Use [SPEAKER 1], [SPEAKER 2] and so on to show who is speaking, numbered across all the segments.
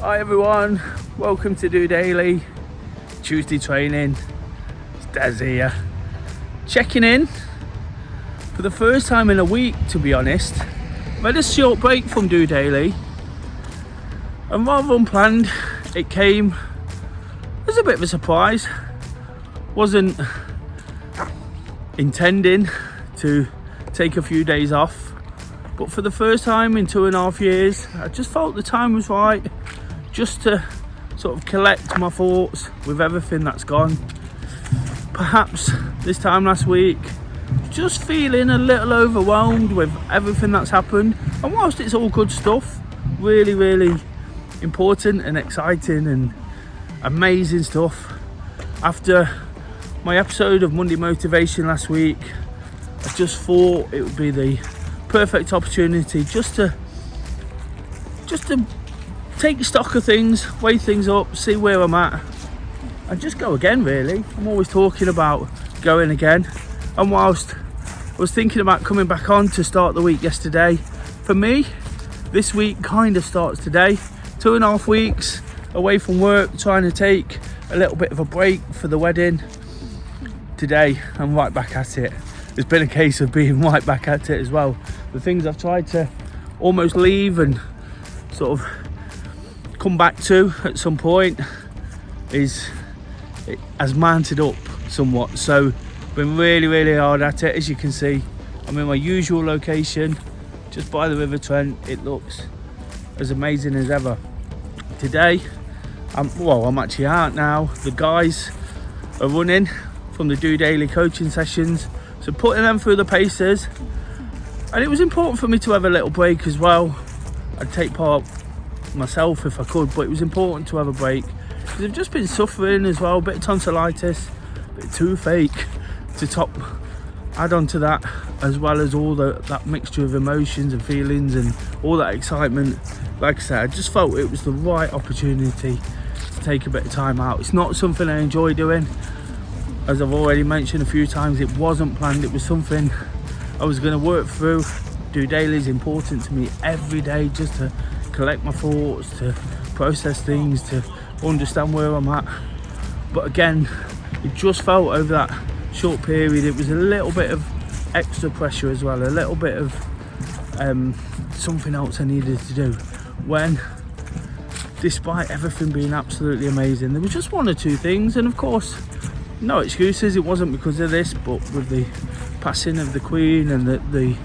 [SPEAKER 1] Hi everyone, welcome to DOdaily, Tuesday training. It's Des here, checking in for the first time in a week, to be honest. I've had a short break from DOdaily, and rather unplanned, it came as a bit of a surprise. Wasn't intending to take a few days off, but for the first time in 2.5 years, I just felt the time was right just to sort of collect my thoughts with everything that's gone. Perhaps this time last week, just feeling a little overwhelmed with everything that's happened. And whilst it's all good stuff, really important and exciting and amazing stuff, after my episode of Monday Motivation last week, I just thought it would be the perfect opportunity just to take stock of things, weigh things up, see where I'm at, and just go again. Really, I'm always talking about going again, and whilst I was thinking about coming back on to start the week yesterday, for me this week kind of starts today. 2.5 weeks away from work, trying to take a little bit of a break for the wedding. Today I'm right back at it. It's been a case of being right back at it as well. The things I've tried to almost leave and sort of come back to at some point it has mounted up somewhat. So been really hard at it. As you can see, I'm in my usual location just by the River Trent. It looks as amazing as ever. Today I'm actually out now. The guys are running from the DOdaily coaching sessions, so putting them through the paces, and it was important for me to have a little break as well. I'd take part myself if I could, but it was important to have a break because I've just been suffering as well, a bit of tonsillitis, a bit of toothache to add on to that, as well as all that mixture of emotions and feelings and all that excitement. Like I said, I just felt it was the right opportunity to take a bit of time out. It's not something I enjoy doing. As I've already mentioned a few times, it wasn't planned. It was something I was going to work through. DOdaily is important to me every day, just to collect my thoughts, to process things, to understand where I'm at. But again, it just felt over that short period, it was a little bit of extra pressure as well, a little bit of something else I needed to do, when despite everything being absolutely amazing, there was just one or two things. And of course, no excuses, it wasn't because of this, but with the passing of the Queen and the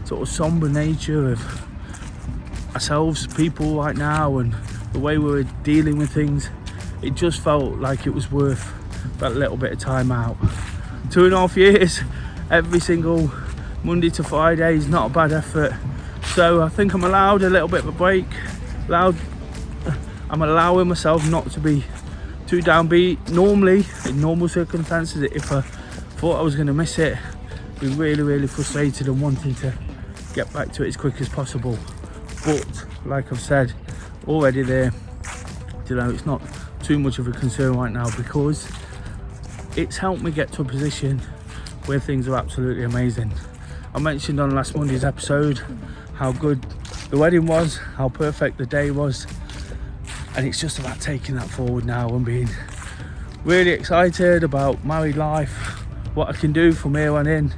[SPEAKER 1] sort of sombre nature of ourselves, people right now, and the way we were dealing with things, it just felt like it was worth that little bit of time out. 2.5 years, every single Monday to Friday is not a bad effort. So I think I'm allowed a little bit of a break. I'm allowing myself not to be too downbeat. Normally, in normal circumstances, if I thought I was going to miss it, I'd be really frustrated and wanting to get back to it as quick as possible. But like I've said already there, it's not too much of a concern right now, because it's helped me get to a position where things are absolutely amazing. I mentioned on last Monday's episode how good the wedding was, how perfect the day was, and it's just about taking that forward now and being really excited about married life, what I can do from here on in,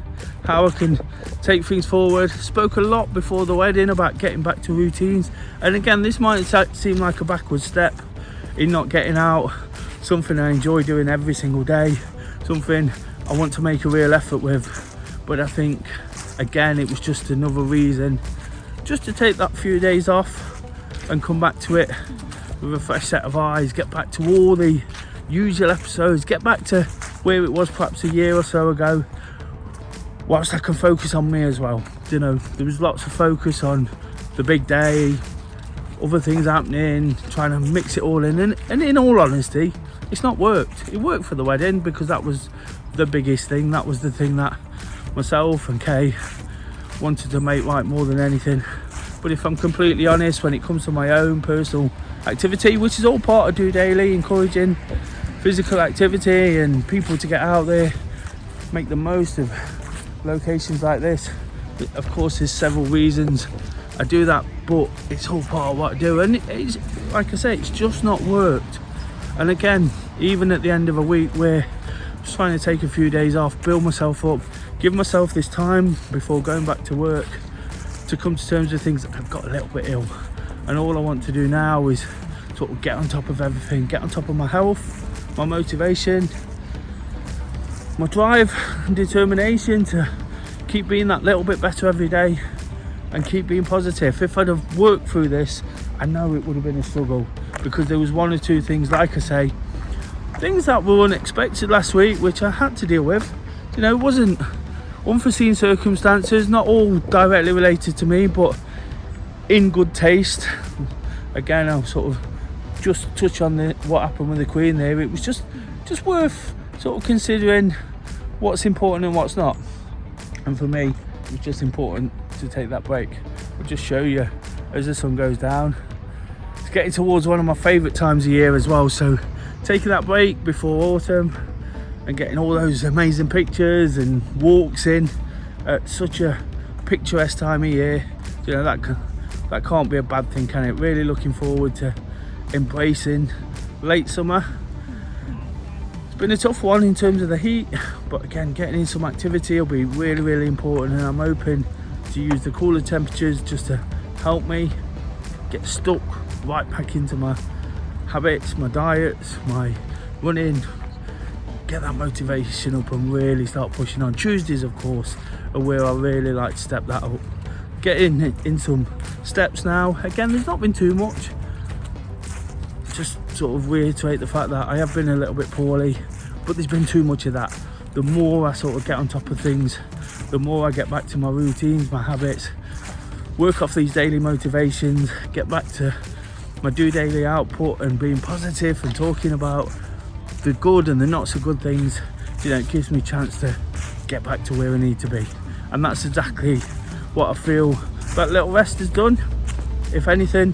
[SPEAKER 1] how I can take things forward. Spoke a lot before the wedding about getting back to routines, and again, this might seem like a backward step in not getting out, something I enjoy doing every single day, something I want to make a real effort with. But I think again, it was just another reason just to take that few days off and come back to it with a fresh set of eyes, get back to all the usual episodes, get back to where it was perhaps a year or so ago, whilst I can focus on me as well. There was lots of focus on the big day, other things happening, trying to mix it all in, and in all honesty, it's not worked. It worked for the wedding because that was the biggest thing. That was the thing that myself and Kay wanted to make right more than anything. But if I'm completely honest, when it comes to my own personal activity, which is all part of DOdaily, encouraging physical activity and people to get out there, make the most of locations like this, of course there's several reasons I do that, but it's all part of what I do, and it's like I say, it's just not worked. And again, even at the end of a week where I'm just trying to take a few days off, build myself up, give myself this time before going back to work to come to terms with things. I've got a little bit ill, and all I want to do now is sort of get on top of everything, get on top of my health, my motivation, my drive and determination to keep being that little bit better every day and keep being positive. If I'd have worked through this, I know it would have been a struggle, because there was one or two things, like I say, things that were unexpected last week, which I had to deal with. You know, it wasn't unforeseen circumstances, not all directly related to me, but in good taste. Again, I'll sort of just touch on what happened with the Queen there. It was just worth sort of considering what's important and what's not. And for me, it was just important to take that break. I'll just show you as the sun goes down. It's getting towards one of my favourite times of year as well, so taking that break before autumn and getting all those amazing pictures and walks in at such a picturesque time of year, you know, that can't be a bad thing, can it? Really looking forward to embracing late summer. It's been a tough one in terms of the heat, but again, getting in some activity will be really important, and I'm hoping to use the cooler temperatures just to help me get stuck right back into my habits, my diets, my running, get that motivation up and really start pushing on. Tuesdays, of course, are where I really like to step that up. Getting in some steps now. Again, there's not been too much. Just sort of reiterate the fact that I have been a little bit poorly, but there's been too much of that. The more I sort of get on top of things, the more I get back to my routines, my habits, work off these daily motivations, get back to my DOdaily output and being positive and talking about the good and the not so good things. You know, it gives me a chance to get back to where I need to be, and that's exactly what I feel that little rest has done. If anything,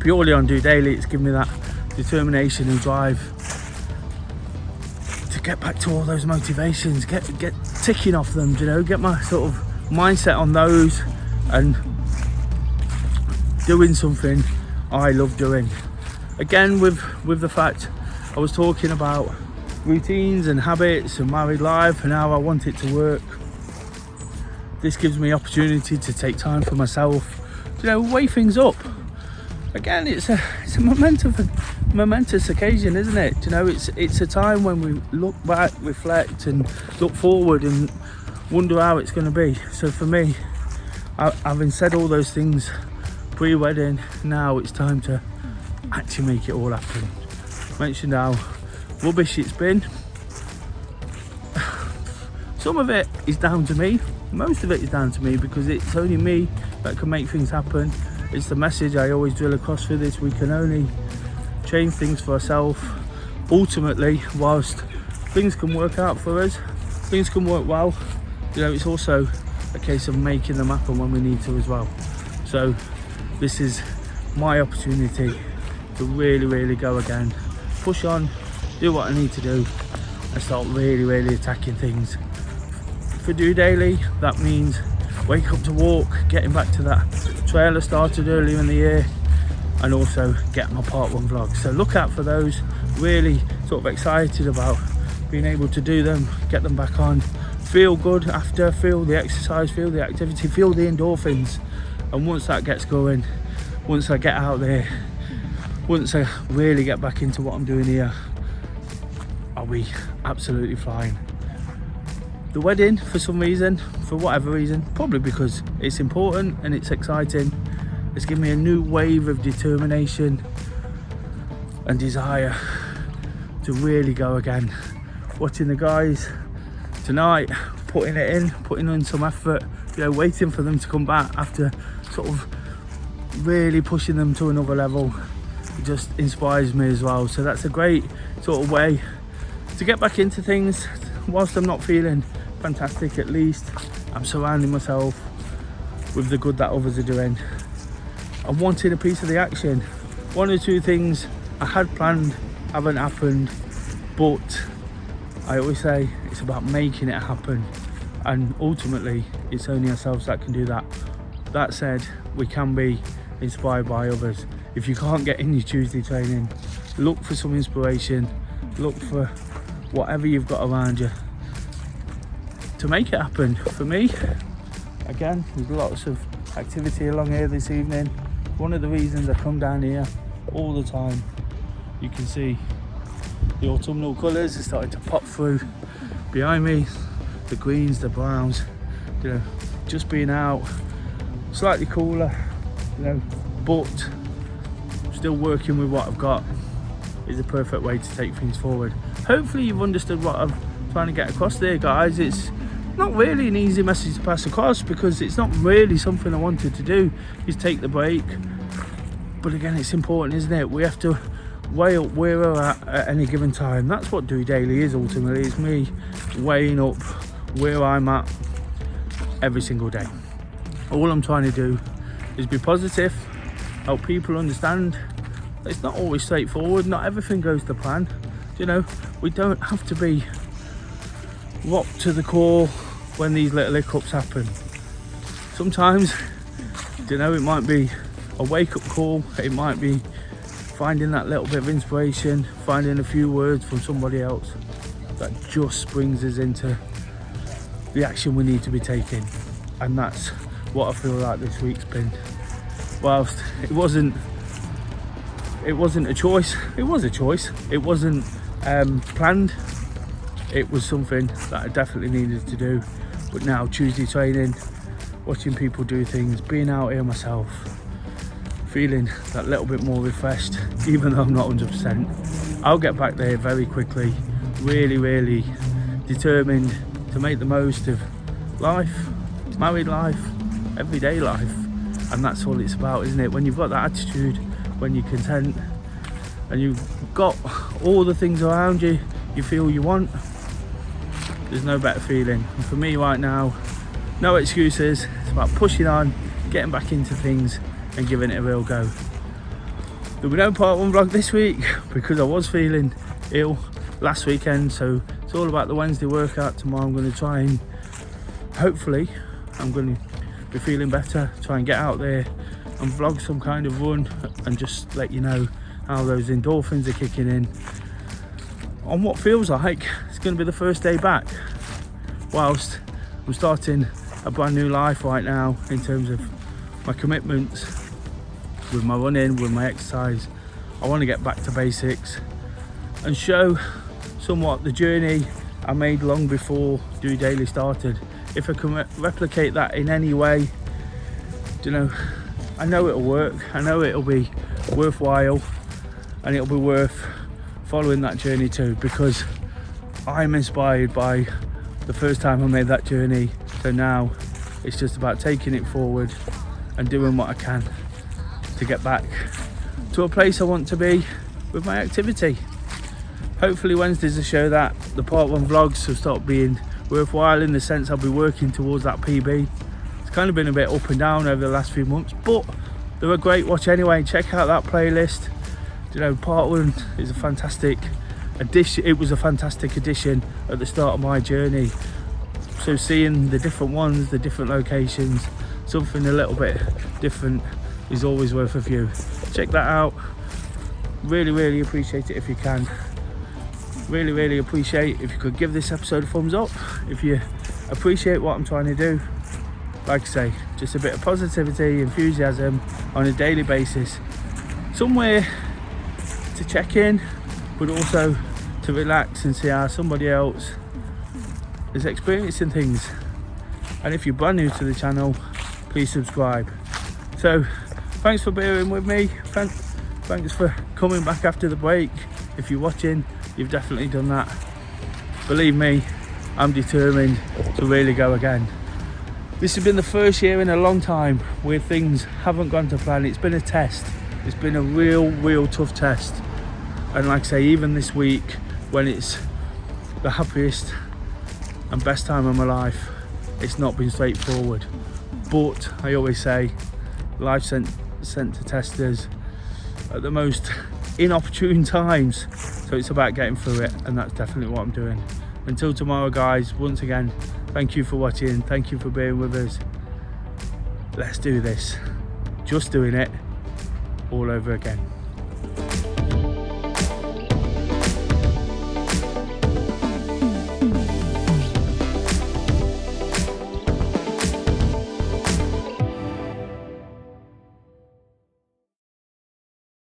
[SPEAKER 1] purely on DOdaily, it's given me that determination and drive to get back to all those motivations, get ticking off them, you know, get my sort of mindset on those and doing something I love doing. Again, with the fact I was talking about routines and habits and married life and how I want it to work, this gives me opportunity to take time for myself, you know, weigh things up. Again, it's a momentous occasion, isn't it? You know, it's a time when we look back, reflect and look forward and wonder how it's going to be. So for me, having said all those things pre-wedding, now it's time to actually make it all happen. Mentioned how rubbish it's been. Some of it is down to me, most of it is down to me, because it's only me that can make things happen. It's the message I always drill across through this: we can only change things for ourselves. Ultimately, whilst things can work out for us, things can work well, you know, it's also a case of making them happen when we need to as well. So this is my opportunity to really go again, push on, do what I need to do and start really attacking things. For DOdaily, that means wake up to walk, getting back to that trail I started earlier in the year, and also get my part 1 vlog. So look out for those. Really sort of excited about being able to do them, get them back on, feel good after, feel the exercise, feel the activity, feel the endorphins. And once that gets going, once I get out there, once I really get back into what I'm doing here, I'll be absolutely flying. The wedding, for some reason, for whatever reason, probably because it's important and it's exciting, it's given me a new wave of determination and desire to really go again. Watching the guys tonight, putting in some effort, you know, waiting for them to come back after sort of really pushing them to another level, it just inspires me as well. So that's a great sort of way to get back into things. Whilst I'm not feeling fantastic, at least I'm surrounding myself with the good that others are doing. I'm wanting a piece of the action. One or two things I had planned haven't happened, but I always say it's about making it happen, and ultimately it's only ourselves that can do that. That said, we can be inspired by others. If you can't get in your Tuesday training, look for some inspiration, look for whatever you've got around you to make it happen. For me, again, there's lots of activity along here this evening. One of the reasons I come down here all the time, you can see the autumnal colours are starting to pop through behind me, the greens, the browns, you know, just being out, slightly cooler, you know, but still working with what I've got is the perfect way to take things forward. Hopefully you've understood what I'm trying to get across there, guys. It's not really an easy message to pass across because it's not really something I wanted to do, is take the break. But again, it's important, isn't it? We have to weigh up where we're at any given time. That's what DOdaily is ultimately. It's me weighing up where I'm at every single day. All I'm trying to do is be positive, help people understand it's not always straightforward, not everything goes to plan. You know, we don't have to be rocked to the core when these little hiccups happen. Sometimes, you know, it might be a wake-up call, it might be finding that little bit of inspiration, finding a few words from somebody else that just brings us into the action we need to be taking. And that's what I feel like this week's been. Whilst it wasn't a choice, it was a choice. It wasn't planned. It was something that I definitely needed to do. But now Tuesday training, watching people do things, being out here myself, feeling that little bit more refreshed, even though I'm not 100%. I'll get back there very quickly, really determined to make the most of life, married life, everyday life. And that's all it's about, isn't it? When you've got that attitude, when you're content and you've got all the things around you you feel you want, there's no better feeling. And for me right now, no excuses. It's about pushing on, getting back into things and giving it a real go. There'll be no part 1 vlog this week because I was feeling ill last weekend, so it's all about the Wednesday workout. Tomorrow I'm going to try and hopefully I'm going to be feeling better, try and get out there and vlog some kind of run and just let you know how those endorphins are kicking in on what feels like it's going to be the first day back, whilst I'm starting a brand new life right now in terms of my commitments with my running, with my exercise. I want to get back to basics and show somewhat the journey I made long before DOdaily started. If I can replicate that in any way, you know, I know it'll work, I know it'll be worthwhile, and it'll be worth following that journey too, because I'm inspired by the first time I made that journey. So now it's just about taking it forward and doing what I can to get back to a place I want to be with my activity. Hopefully Wednesdays will show that. The part 1 vlogs will start being worthwhile in the sense I'll be working towards that PB. It's kind of been a bit up and down over the last few months, but they're a great watch anyway. Check out that playlist. You know, part 1 is a fantastic addition. It was a fantastic addition at the start of my journey. So seeing the different ones, the different locations, something a little bit different is always worth a view. Check that out. Really appreciate it if you can. Really appreciate if you could give this episode a thumbs up. If you appreciate what I'm trying to do, like I say, just a bit of positivity, enthusiasm on a daily basis. Somewhere to check in, but also to relax and see how somebody else is experiencing things. And if you're brand new to the channel, please subscribe. So thanks for bearing with me. Thanks for coming back after the break. If you're watching, you've definitely done that. Believe me, I'm determined to really go again. This has been the first year in a long time where things haven't gone to plan. It's been a test. It's been a real tough test. And like I say, even this week, when it's the happiest and best time of my life, it's not been straightforward. But I always say, life sent to test us at the most inopportune times. So it's about getting through it, and that's definitely what I'm doing. Until tomorrow, guys, once again, thank you for watching. Thank you for being with us. let's do this. Just doing it all over again.